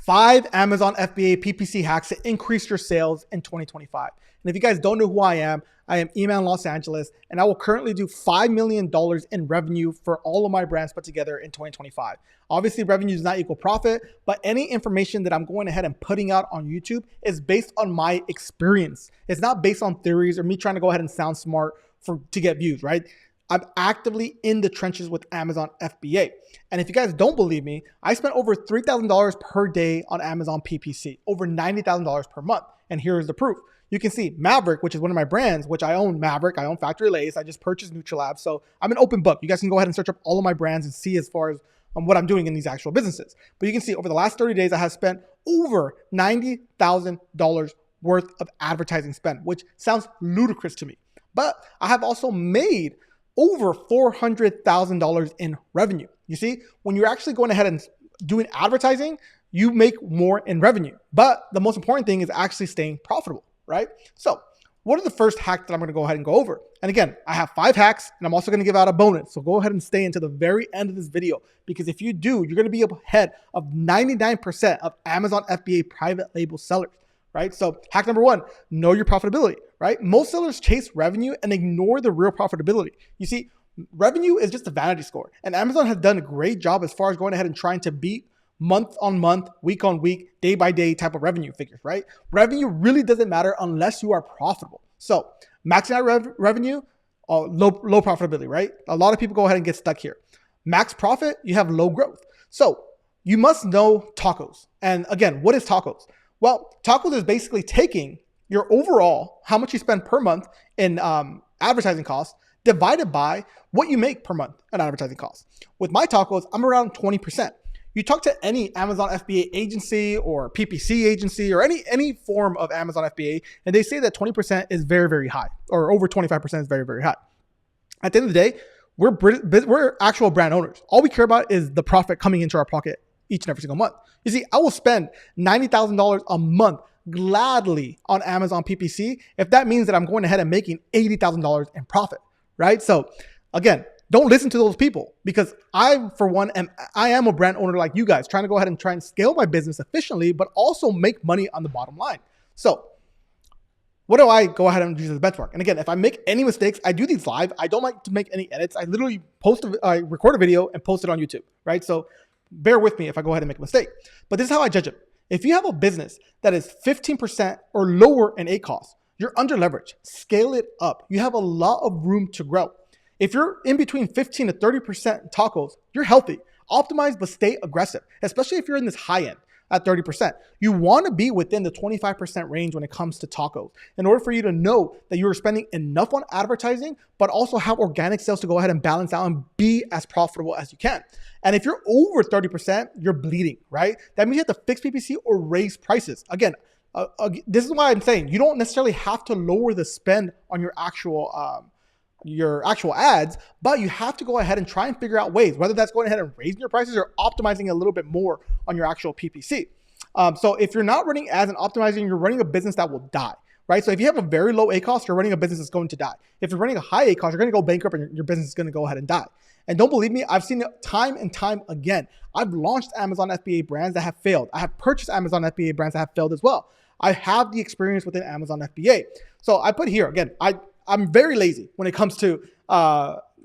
5 Amazon FBA PPC hacks to increase your sales in 2025. And if you guys don't know who I am Eman Los Angeles, and I will currently do $5 million in revenue for all of my brands put together in 2025. Obviously, revenue does not equal profit, but any information that I'm going ahead and putting out on YouTube is based on my experience. It's not based on theories or me trying to go ahead and sound smart to get views, right? I'm actively in the trenches with Amazon FBA. And if you guys don't believe me, I spent over $3,000 per day on Amazon PPC, over $90,000 per month. And here's the proof. You can see Maverick, which is one of my brands, which I own Maverick, I own Factory Lace, I just purchased Nutrilab. So I'm an open book. You guys can go ahead and search up all of my brands and see as far as what I'm doing in these actual businesses. But you can see over the last 30 days, I have spent over $90,000 worth of advertising spend, which sounds ludicrous to me. But I have also made over $400,000 in revenue. You see, when you're actually going ahead and doing advertising, you make more in revenue. But the most important thing is actually staying profitable, right? So what are the first hacks that I'm going to go ahead and go over? And again, I have 5 hacks and I'm also going to give out a bonus. So go ahead and stay until the very end of this video, because if you do, you're going to be ahead of 99% of Amazon FBA private label sellers, right? So hack number 1, know your profitability, right? Most sellers chase revenue and ignore the real profitability. You see, revenue is just a vanity score, and Amazon has done a great job as far as going ahead and trying to beat month on month, week on week, day by day type of revenue figures, right? Revenue really doesn't matter unless you are profitable. So maxing out revenue, low profitability, right? A lot of people go ahead and get stuck here. Max profit, you have low growth. So you must know tacos. And again, what is tacos? Well, tacos is basically taking your overall, how much you spend per month in advertising costs, divided by what you make per month in advertising costs. With my tacos, I'm around 20%. You talk to any Amazon FBA agency or PPC agency or any form of Amazon FBA, and they say that 20% is very, very high, or over 25% is very, very high. At the end of the day, we're actual brand owners. All we care about is the profit coming into our pocket each and every single month. You see, I will spend $90,000 a month gladly on Amazon PPC if that means that I'm going ahead and making $80,000 in profit, right? So again, don't listen to those people, because I, for one, I am a brand owner like you guys, trying to go ahead and try and scale my business efficiently, but also make money on the bottom line. So what do I go ahead and use as a benchmark? And again, if I make any mistakes, I do these live. I don't like to make any edits. I literally record a video and post it on YouTube, right? So bear with me if I go ahead and make a mistake. But this is how I judge it. If you have a business that is 15% or lower in ACoS, you're under leveraged. Scale it up. You have a lot of room to grow. If you're in between 15 to 30% tacos, you're healthy. Optimize, but stay aggressive, especially if you're in this high end at 30%. You want to be within the 25% range when it comes to tacos in order for you to know that you're spending enough on advertising, but also have organic sales to go ahead and balance out and be as profitable as you can. And if you're over 30%, you're bleeding, right? That means you have to fix PPC or raise prices. Again, this is why I'm saying you don't necessarily have to lower the spend on your actual ads, but you have to go ahead and try and figure out ways, whether that's going ahead and raising your prices or optimizing a little bit more on your actual PPC. So if you're not running ads and optimizing, you're running a business that will die, right? So if you have a very low ACoS, you're running a business that's going to die. If you're running a high ACoS, you're going to go bankrupt and your business is going to go ahead and die. And don't believe me, I've seen it time and time again. I've launched Amazon FBA brands that have failed. I have purchased Amazon FBA brands that have failed as well. I have the experience within Amazon FBA. So I put here, again, I'm very lazy when it comes to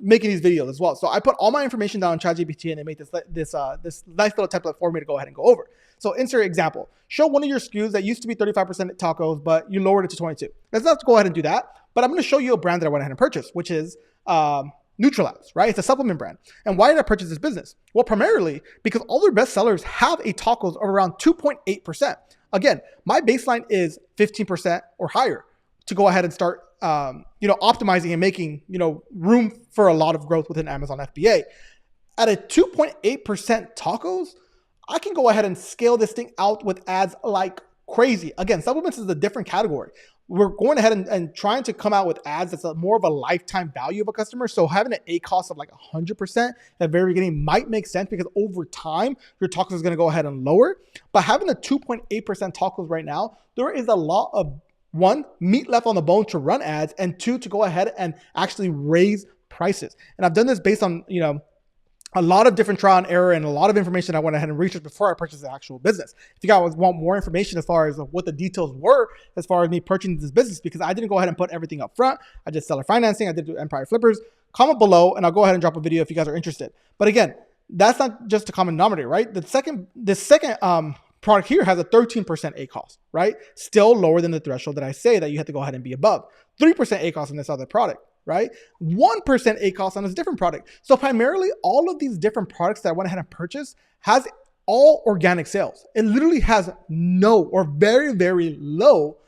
making these videos as well. So I put all my information down on ChatGPT and they made this nice little template for me to go ahead and go over. So insert example. Show one of your SKUs that used to be 35% tacos, but you lowered it to 22. Let's not go ahead and do that. But I'm going to show you a brand that I went ahead and purchased, which is Nutrilab, right? It's a supplement brand. And why did I purchase this business? Well, primarily because all their best sellers have a tacos of around 2.8%. Again, my baseline is 15% or higher to go ahead and start optimizing and making, room for a lot of growth within Amazon FBA. At a 2.8% tacos, I can go ahead and scale this thing out with ads like crazy. Again, supplements is a different category. We're going ahead and trying to come out with ads that's more of a lifetime value of a customer. So having an ACoS of like 100% at the very beginning might make sense, because over time, your tacos is going to go ahead and lower. But having a 2.8% tacos right now, there is a lot of, 1, meat left on the bone to run ads, and 2, to go ahead and actually raise prices. And I've done this based on, a lot of different trial and error and a lot of information I went ahead and researched before I purchased the actual business. If you guys want more information as far as what the details were, as far as me purchasing this business, because I didn't go ahead and put everything up front. I did seller financing. I did do Empire Flippers. Comment below and I'll go ahead and drop a video if you guys are interested. But again, that's not just a common denominator, right? The second product here has a 13% ACoS, right? Still lower than the threshold that I say that you have to go ahead and be above. 3% ACoS on this other product, right? 1% ACoS on this different product. So primarily all of these different products that I went ahead and purchased has all organic sales. It literally has no or very, very low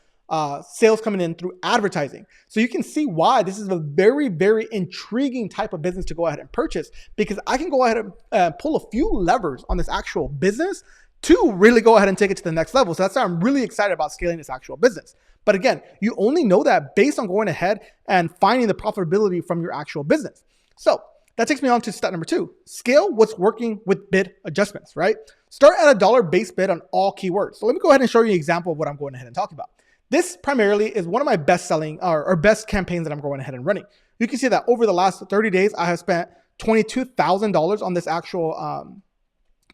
sales coming in through advertising. So you can see why this is a very, very intriguing type of business to go ahead and purchase, because I can go ahead and pull a few levers on this actual business to really go ahead and take it to the next level. So that's why I'm really excited about scaling this actual business. But again, you only know that based on going ahead and finding the profitability from your actual business. So that takes me on to step number 2, scale what's working with bid adjustments, right? Start at a dollar base bid on all keywords. So let me go ahead and show you an example of what I'm going ahead and talking about. This primarily is one of my best selling or best campaigns that I'm going ahead and running. You can see that over the last 30 days, I have spent $22,000 on this actual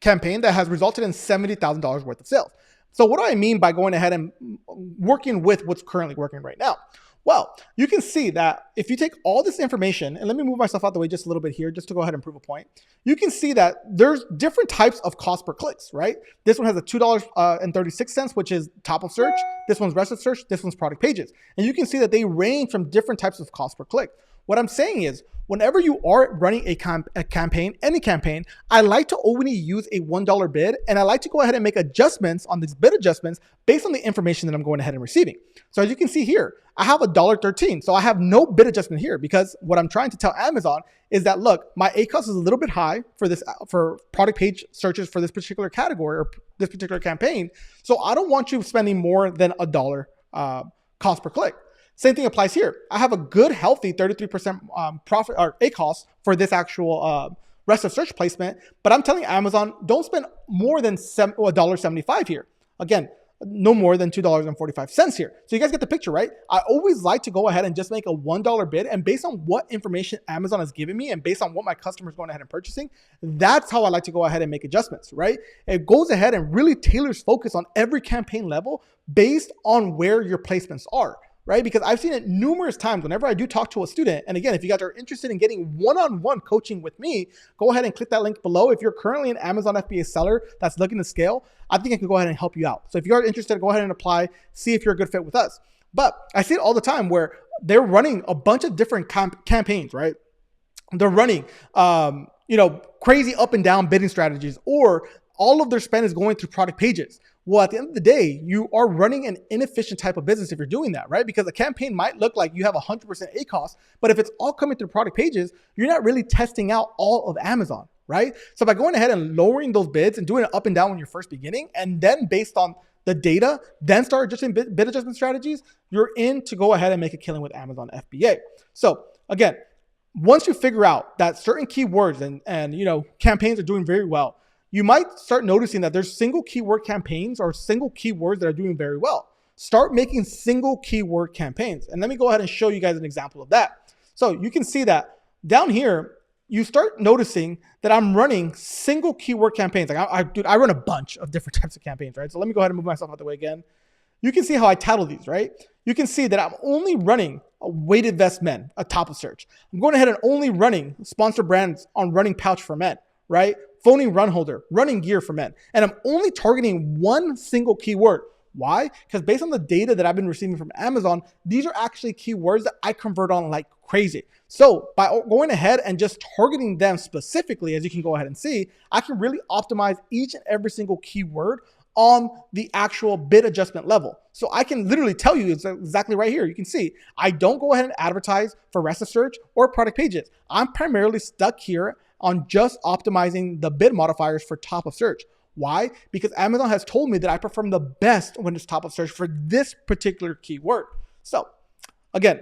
campaign that has resulted in $70,000 worth of sales. So what do I mean by going ahead and working with what's currently working right now? Well, you can see that if you take all this information, and let me move myself out the way just a little bit here, just to go ahead and prove a point. You can see that there's different types of cost per clicks, right? This one has a $2.36, which is top of search. This one's rest of search. This one's product pages. And you can see that they range from different types of cost per click. What I'm saying is, whenever you are running a campaign, any campaign, I like to only use a $1 bid, and I like to go ahead and make adjustments on these bid adjustments based on the information that I'm going ahead and receiving. So as you can see here, I have $1.13. So I have no bid adjustment here, because what I'm trying to tell Amazon is that, look, my ACoS is a little bit high for product page searches for this particular category or this particular campaign. So I don't want you spending more than $1 cost per click. Same thing applies here. I have a good, healthy 33% profit or ACoS for this actual rest of search placement, but I'm telling Amazon, don't spend more than $1.75 here. Again, no more than $2.45 here. So you guys get the picture, right? I always like to go ahead and just make a $1 bid, and based on what information Amazon has given me and based on what my customers going ahead and purchasing, that's how I like to go ahead and make adjustments, right? It goes ahead and really tailors focus on every campaign level based on where your placements are, right? Because I've seen it numerous times whenever I do talk to a student. And again, if you guys are interested in getting one-on-one coaching with me, go ahead and click that link below. If you're currently an Amazon FBA seller that's looking to scale, I think I can go ahead and help you out. So if you are interested, go ahead and apply, see if you're a good fit with us. But I see it all the time where they're running a bunch of different campaigns, right? They're running, crazy up and down bidding strategies, or all of their spend is going through product pages. Well, at the end of the day, you are running an inefficient type of business if you're doing that, right? Because a campaign might look like you have 100% ACoS, but if it's all coming through product pages, you're not really testing out all of Amazon, right? So by going ahead and lowering those bids and doing it up and down when you're first beginning, and then based on the data, then start adjusting bid adjustment strategies, you're in to go ahead and make a killing with Amazon FBA. So again, once you figure out that certain keywords and campaigns are doing very well, you might start noticing that there's single keyword campaigns or single keywords that are doing very well. Start making single keyword campaigns. And let me go ahead and show you guys an example of that. So you can see that down here, you start noticing that I'm running single keyword campaigns. Like I run a bunch of different types of campaigns, right? So let me go ahead and move myself out the way again. You can see how I title these, right? You can see that I'm only running a weighted vest men, a top of search. I'm going ahead and only running sponsored brands on running pouch for men, right? Phoning run holder, running gear for men. And I'm only targeting one single keyword. Why? Because based on the data that I've been receiving from Amazon, these are actually keywords that I convert on like crazy. So by going ahead and just targeting them specifically, as you can go ahead and see, I can really optimize each and every single keyword on the actual bid adjustment level. So I can literally tell you exactly right here. You can see I don't go ahead and advertise for rest of search or product pages. I'm primarily stuck here on just optimizing the bid modifiers for top of search. Why? Because Amazon has told me that I perform the best when it's top of search for this particular keyword. So again,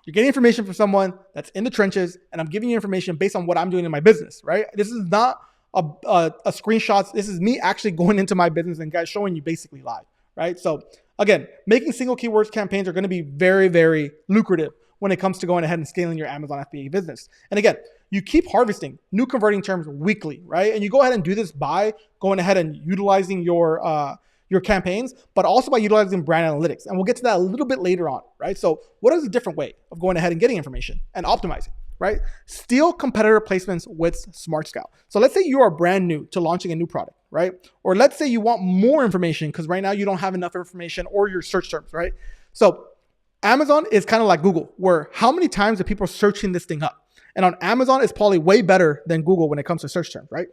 you're getting information from someone that's in the trenches, and I'm giving you information based on what I'm doing in my business, right? This is not a screenshot. This is me actually going into my business and guys showing you basically live, right? So again, making single keywords campaigns are going to be very, very lucrative when it comes to going ahead and scaling your Amazon FBA business. And again, you keep harvesting new converting terms weekly, right? And you go ahead and do this by going ahead and utilizing your campaigns, but also by utilizing brand analytics. And we'll get to that a little bit later on, right? So what is a different way of going ahead and getting information and optimizing, right? Steal competitor placements with SmartScout. So let's say you are brand new to launching a new product, right? Or let's say you want more information because right now you don't have enough information or your search terms, right? So Amazon is kind of like Google, where how many times are people searching this thing up? And on Amazon, it's probably way better than Google when it comes to search terms, right?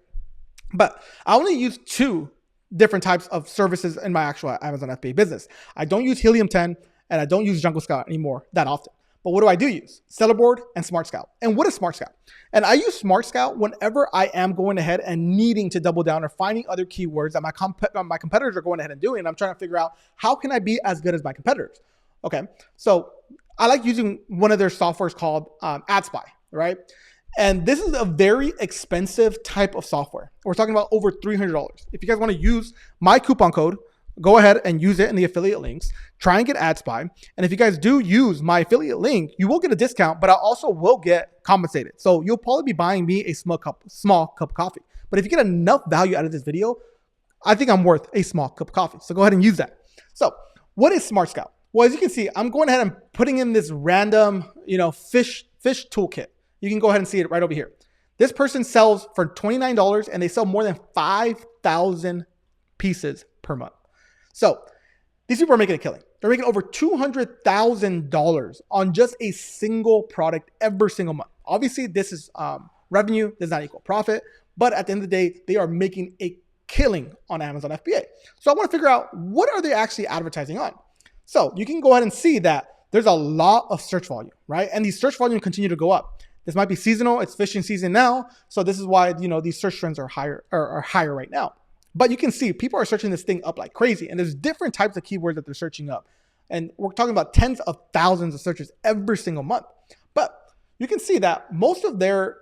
But I only use 2 different types of services in my actual Amazon FBA business. I don't use Helium 10 and I don't use Jungle Scout anymore that often. But what do use? Sellerboard and SmartScout. And what is SmartScout? And I use SmartScout whenever I am going ahead and needing to double down or finding other keywords that my competitors are going ahead and doing. And I'm trying to figure out how can I be as good as my competitors? Okay, so I like using one of their softwares called AdSpy, right? And this is a very expensive type of software. We're talking about over $300. If you guys want to use my coupon code, go ahead and use it in the affiliate links. Try and get AdSpy. And if you guys do use my affiliate link, you will get a discount, but I also will get compensated. So you'll probably be buying me a small cup of coffee. But if you get enough value out of this video, I think I'm worth a small cup of coffee. So go ahead and use that. So what is SmartScout? Well, as you can see, I'm going ahead and putting in this random, fish toolkit. You can go ahead and see it right over here. This person sells for $29 and they sell more than 5,000 pieces per month. So these people are making a killing. They're making over $200,000 on just a single product every single month. Obviously, this is revenue, does not equal profit, but at the end of the day, they are making a killing on Amazon FBA. So I want to figure out what are they actually advertising on. So you can go ahead and see that there's a lot of search volume, right? And these search volume continue to go up. This might be seasonal. It's fishing season now. So this is why, these search trends are higher right now. But you can see people are searching this thing up like crazy. And there's different types of keywords that they're searching up. And we're talking about tens of thousands of searches every single month. But you can see that most of their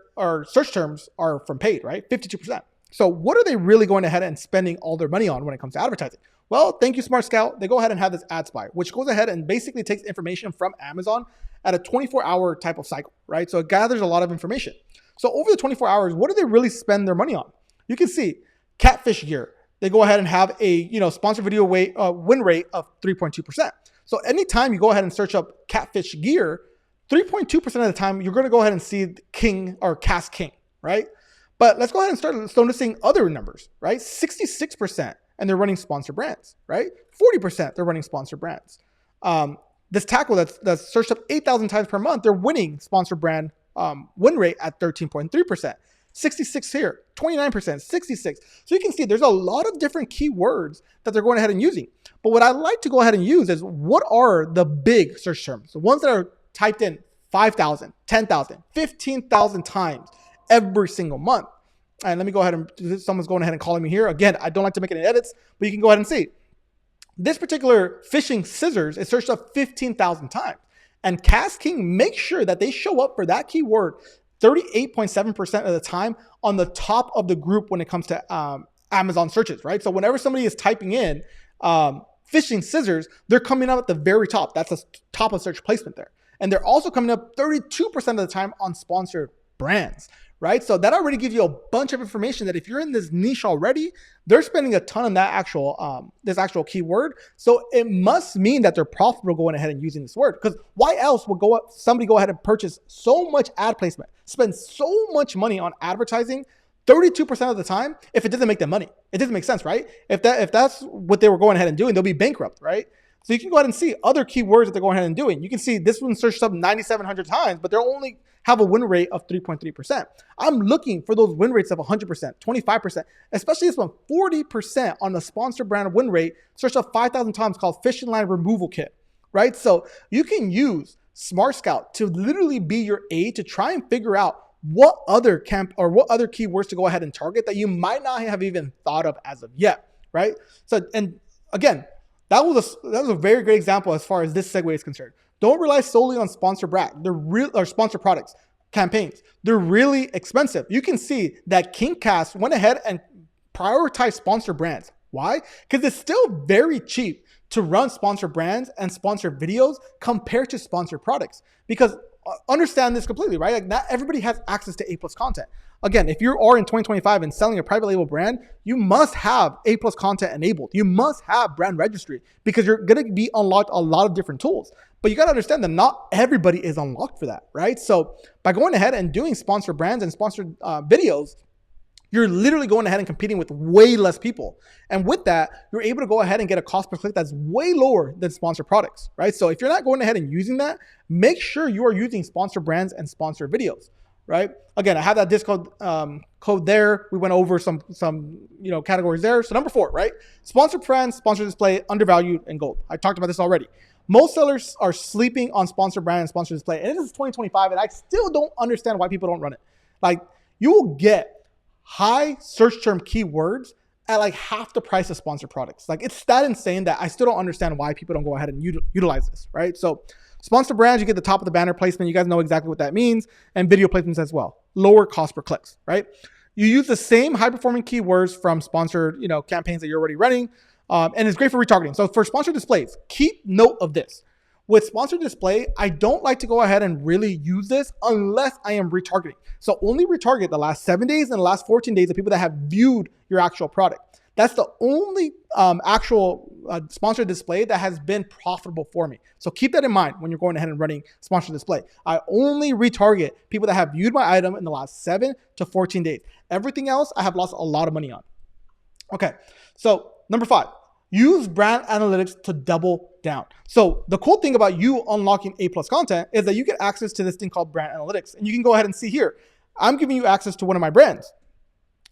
search terms are from paid, right? 52%. So what are they really going ahead and spending all their money on when it comes to advertising? Well, thank you, SmartScout. They go ahead and have this AdSpy, which goes ahead and basically takes information from Amazon at a 24-hour type of cycle, right? So it gathers a lot of information. So over the 24 hours, what do they really spend their money on? You can see catfish gear. They go ahead and have a sponsored video win rate of 3.2%. So anytime you go ahead and search up catfish gear, 3.2% of the time you're going to go ahead and see King or Cast King, right? But let's go ahead and start noticing other numbers, right? 66%, and they're running sponsor brands, right? 40%, they're running sponsor brands. This tackle that's searched up 8,000 times per month, they're winning sponsor brand win rate at 13.3%. 66 here, 29%, 66. So you can see there's a lot of different keywords that they're going ahead and using. But what I like to go ahead and use is what are the big search terms? The ones that are typed in 5,000, 10,000, 15,000 times every single month. And let me go ahead and, someone's going ahead and calling me here. Again, I don't like to make any edits, but you can go ahead and see. This particular fishing scissors is searched up 15,000 times. And Cast King makes sure that they show up for that keyword 38.7% of the time on the top of the group when it comes to Amazon searches, right? So whenever somebody is typing in fishing scissors, they're coming up at the very top. That's the top of search placement there. And they're also coming up 32% of the time on sponsored brands, right? So that already gives you a bunch of information that if you're in this niche already, they're spending a ton on that this actual keyword. So it must mean that they're profitable going ahead and using this word, because why else would somebody go ahead and purchase so much ad placement, spend so much money on advertising 32% of the time if it doesn't make them money? It doesn't make sense, right? If that's what they were going ahead and doing, they'll be bankrupt, right? So you can go ahead and see other keywords that they're going ahead and doing. You can see this one searched up 9,700 times, but they're only have a win rate of 3.3%. I'm looking for those win rates of 100%, 25%, especially this one, 40% on the sponsor brand win rate, searched up 5,000 times, called fishing line removal kit, right? So you can use SmartScout to literally be your aid to try and figure out what other keywords to go ahead and target that you might not have even thought of as of yet, right? So, and again, that was a very great example as far as this segue is concerned. Don't rely solely on sponsor brand. Or sponsor products, campaigns. They're really expensive. You can see that KingCast went ahead and prioritized sponsor brands. Why? Because it's still very cheap to run sponsor brands and sponsor videos compared to sponsor products. Because understand this completely, right? Like not everybody has access to A+ content. Again, if you are in 2025 and selling a private label brand, you must have A+ content enabled. You must have brand registry because you're going to be unlocked a lot of different tools. But you got to understand that not everybody is unlocked for that, right? So by going ahead and doing sponsored brands and sponsored videos, you're literally going ahead and competing with way less people. And with that, you're able to go ahead and get a cost per click that's way lower than sponsored products, right? So if you're not going ahead and using that, make sure you are using sponsored brands and sponsored videos, right? Again, I have that discount code there. We went over some categories there. So number 4, right? Sponsored brands, sponsored display, undervalued, and gold. I talked about this already. Most sellers are sleeping on sponsored brand and sponsored display. And this is 2025, and I still don't understand why people don't run it. Like, you will get high search term keywords at like half the price of sponsored products. Like, it's that insane that I still don't understand why people don't go ahead and utilize this, right? So sponsored brands, you get the top of the banner placement. You guys know exactly what that means. And video placements as well. Lower cost per clicks, right? You use the same high performing keywords from sponsored, campaigns that you're already running. And it's great for retargeting. So for sponsored displays, keep note of this. With sponsored display, I don't like to go ahead and really use this unless I am retargeting. So only retarget the last 7 days and the last 14 days of people that have viewed your actual product. That's the only actual sponsored display that has been profitable for me. So keep that in mind when you're going ahead and running sponsored display. I only retarget people that have viewed my item in the last 7 to 14 days. Everything else, I have lost a lot of money on. Okay, so number 5. Use brand analytics to double down. So the cool thing about you unlocking A+ content is that you get access to this thing called brand analytics. And you can go ahead and see here, I'm giving you access to one of my brands.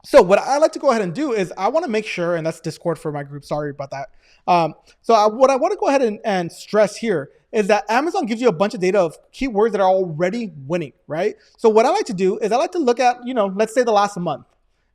So what I like to go ahead and do is I want to make sure, and that's Discord for my group, sorry about that. What I want to go ahead and stress here is that Amazon gives you a bunch of data of keywords that are already winning, right? So what I like to do is I like to look at, let's say the last month.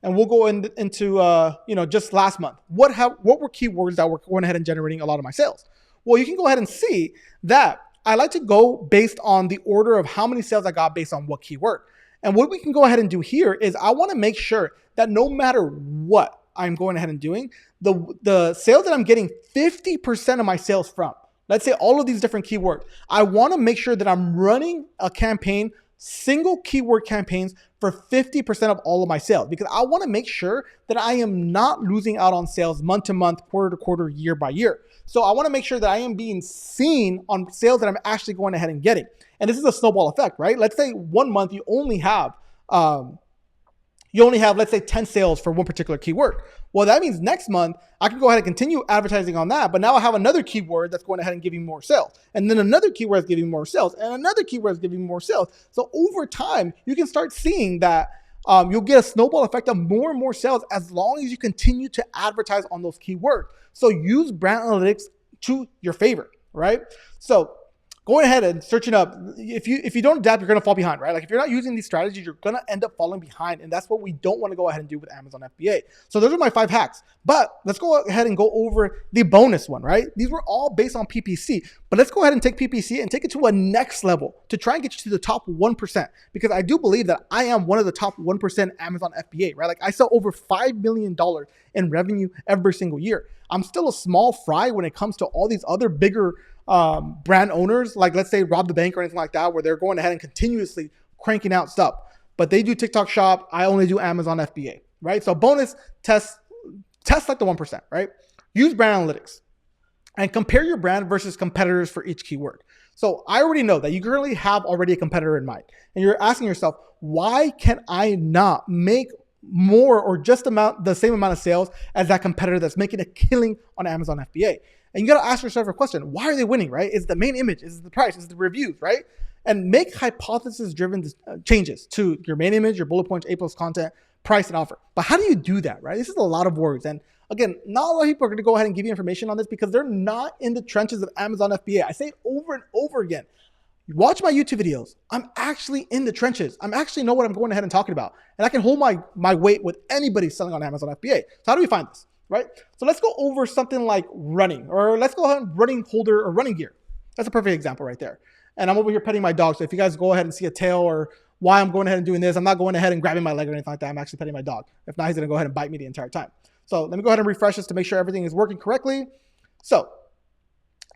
And we'll go into just last month. What were keywords that were going ahead and generating a lot of my sales? Well, you can go ahead and see that I like to go based on the order of how many sales I got based on what keyword. And what we can go ahead and do here is I want to make sure that no matter what I'm going ahead and doing, the sales that I'm getting 50% of my sales from, let's say all of these different keywords, I want to make sure that I'm running a campaign, single keyword campaigns for 50% of all of my sales, because I want to make sure that I am not losing out on sales month to month, quarter to quarter, year by year. So I want to make sure that I am being seen on sales that I'm actually going ahead and getting. And this is a snowball effect, right? Let's say 1 month you only have, let's say 10 sales for one particular keyword. Well, that means next month I can go ahead and continue advertising on that, but now I have another keyword that's going ahead and giving more sales. And then another keyword is giving more sales, and another keyword is giving more sales. So over time, you can start seeing that you'll get a snowball effect of more and more sales as long as you continue to advertise on those keywords. So use brand analytics to your favor, right? So going ahead and searching up, if you don't adapt, you're going to fall behind, right? Like if you're not using these strategies, you're going to end up falling behind. And that's what we don't want to go ahead and do with Amazon FBA. So those are my 5 hacks, but let's go ahead and go over the bonus one, right? These were all based on PPC, but let's go ahead and take PPC and take it to a next level to try and get you to the top 1%, because I do believe that I am one of the top 1% Amazon FBA, right? Like I sell over $5 million in revenue every single year. I'm still a small fry when it comes to all these other bigger brand owners, like let's say Rob the Bank or anything like that, where they're going ahead and continuously cranking out stuff. But they do TikTok Shop. I only do Amazon FBA, right? So bonus, test like the 1%, right? Use brand analytics and compare your brand versus competitors for each keyword. So I already know that you currently have already a competitor in mind, and you're asking yourself, why can I not make more or just the same amount of sales as that competitor that's making a killing on Amazon FBA? And you got to ask yourself a question. Why are they winning, right? Is it the main image? Is it the price? Is it the reviews, right? And make hypothesis-driven changes to your main image, your bullet points, A+ content, price, and offer. But how do you do that, right? This is a lot of words. And again, not a lot of people are going to go ahead and give you information on this because they're not in the trenches of Amazon FBA. I say it over and over again. Watch my YouTube videos. I'm actually in the trenches. I'm actually know what I'm going ahead and talking about. And I can hold my weight with anybody selling on Amazon FBA. So how do we find this? Right? So let's go over something like running, or let's go ahead and running holder or running gear. That's a perfect example right there. And I'm over here petting my dog. So if you guys go ahead and see a tail or why I'm going ahead and doing this, I'm not going ahead and grabbing my leg or anything like that. I'm actually petting my dog. If not, he's going to go ahead and bite me the entire time. So let me go ahead and refresh this to make sure everything is working correctly. So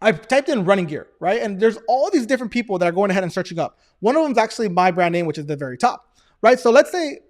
I typed in running gear, right? And there's all these different people that are going ahead and searching up. One of them is actually my brand name, which is the very top, right? So let's say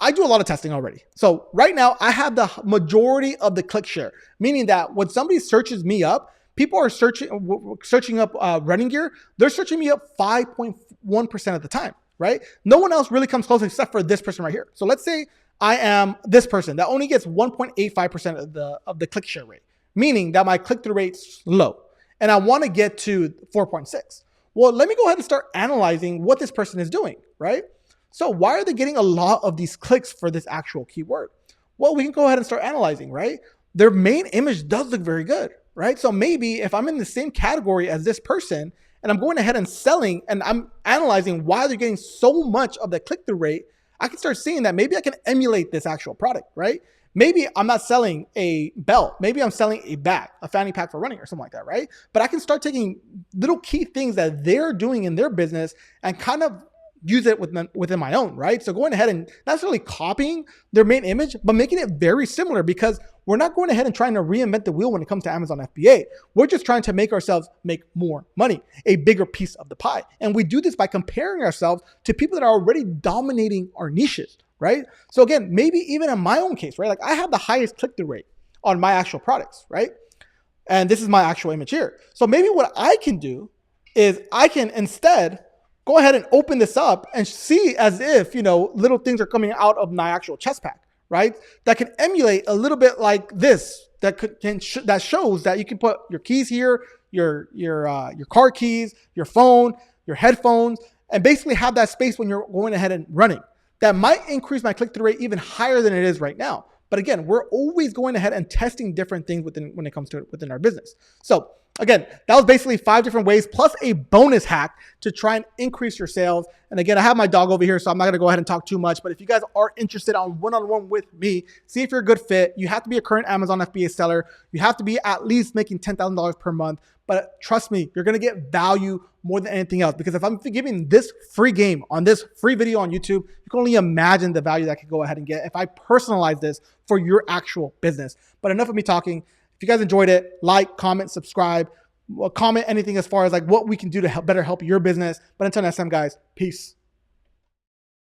I do a lot of testing already. So right now I have the majority of the click share, meaning that when somebody searches me up, people are searching up running gear. They're searching me up 5.1% of the time, right? No one else really comes close except for this person right here. So let's say I am this person that only gets 1.85% of the click share rate, meaning that my click-through rate's low. And I want to get to 4.6. Well, let me go ahead and start analyzing what this person is doing, right? So why are they getting a lot of these clicks for this actual keyword? Well, we can go ahead and start analyzing, right? Their main image does look very good, right? So maybe if I'm in the same category as this person and I'm going ahead and selling and I'm analyzing why they're getting so much of the click-through rate, I can start seeing that maybe I can emulate this actual product, right? Maybe I'm not selling a belt. Maybe I'm selling a bag, a fanny pack for running or something like that, right? But I can start taking little key things that they're doing in their business and kind of use it within my own, right? So going ahead and not necessarily copying their main image, but making it very similar, because we're not going ahead and trying to reinvent the wheel when it comes to Amazon FBA. We're just trying to make ourselves make more money, a bigger piece of the pie. And we do this by comparing ourselves to people that are already dominating our niches, right? So again, maybe even in my own case, right? Like I have the highest click-through rate on my actual products, right? And this is my actual image here. So maybe what I can do is I can instead go ahead and open this up and see as if, little things are coming out of my actual chest pack, right? That can emulate a little bit like this, that shows that you can put your keys here, your car keys, your phone, your headphones, and basically have that space when you're going ahead and running. That might increase my click-through rate even higher than it is right now. But again, we're always going ahead and testing different things when it comes to within our business. So again, that was basically 5 different ways plus a bonus hack to try and increase your sales. And again, I have my dog over here, so I'm not going to go ahead and talk too much. But if you guys are interested on one-on-one with me, see if you're a good fit. You have to be a current Amazon FBA seller. You have to be at least making $10,000 per month. But trust me, you're going to get value more than anything else. Because if I'm giving this free game on this free video on YouTube, you can only imagine the value that I could go ahead and get if I personalize this for your actual business. But enough of me talking. If you guys enjoyed it, like, comment, subscribe, comment anything as far as like what we can do to better help your business. But until next time, guys, peace.